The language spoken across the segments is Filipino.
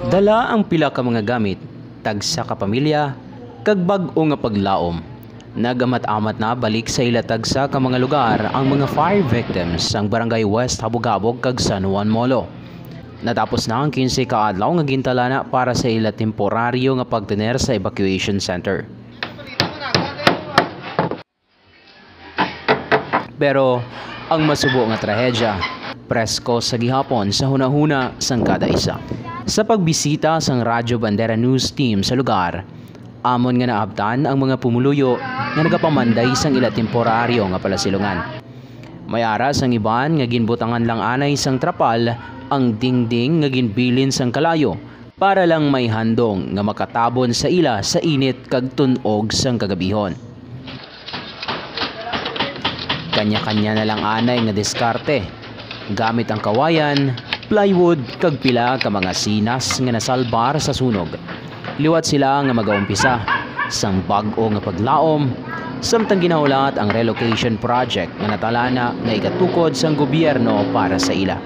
Dala ang pila ka mga gamit, tagsa ka pamilya, kag bag-o nga paglaom. Nagamat-amat na balik sa ila tagsa ka mga lugar ang mga fire victims ang Barangay West Habog-Habog kag San Juan Molo. Natapos na ang 15 ka adlaw nga gintalana para sa ila temporaryo nga pagtener sa evacuation center. Pero ang masubo nga trahedya, presko sa gihapon sa hunahuna sang kada isa. Sa pagbisita sang Radyo Bandera News team sa lugar, amon nga naabtan ang mga pumuluyo nga nagapamanday sang ila temporaryo nga palasilungan. May aras ang iban nga ginbutangan lang anay sang trapal ang dingding nga ginbilin sang kalayo para lang may handong nga makatabon sa ila sa init kag tunog sang kagabihon. Kanya-kanya na lang anay nga diskarte gamit ang kawayan, plywood kag pila ka mga sinas nga nasalbar sa sunog. Liwat sila nga magaumpisa sang bag-o nga paglaom samtang ginaulat ang relocation project nga natalana nga igatukod sang gobyerno para sa ila.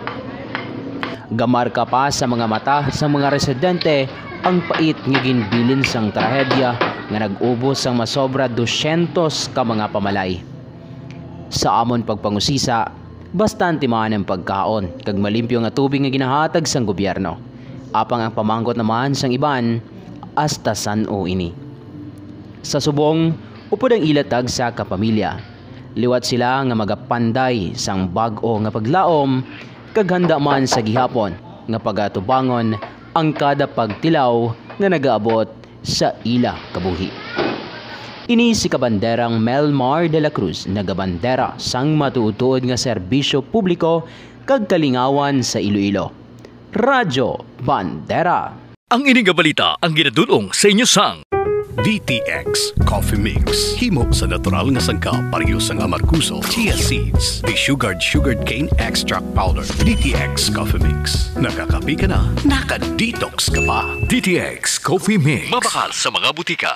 Gamar ka pa sa mga mata sa mga residente ang pait nga ginbilin sang trahedya nga nag-ubos sang masobra 200 ka mga pamalay. Sa amon pagpangusisa, bastante man ang pagkaon kag malimpyo nga tubig nga ginahatag sang gobyerno. Apang ang pamangkot naman sang iban hasta san-o ini. Sa subong, upod ang ilatag sa kapamilya. Liwat sila nga magapanday sang bag-o nga paglaom kag handa man sa gihapon nga pagatubangon ang kada pagtilaw nga nagaabot sa ila kabuhi. Ini si kabanderang Melmar de la Cruz, nagabandera sang matutuod nga serbisyo publiko kag kalingawan sa Iloilo. Radyo Bandera. Ang ining balita ang ginadulong sa inyo sang DTX Coffee Mix. Himo sa natural nga sangka pareho sang amarkuso, chia seeds, sugared cane extract powder. DTX Coffee Mix. Nakakapi ka na, naka-detox ka pa. DTX Coffee Mix. Mabakal sa mga butika.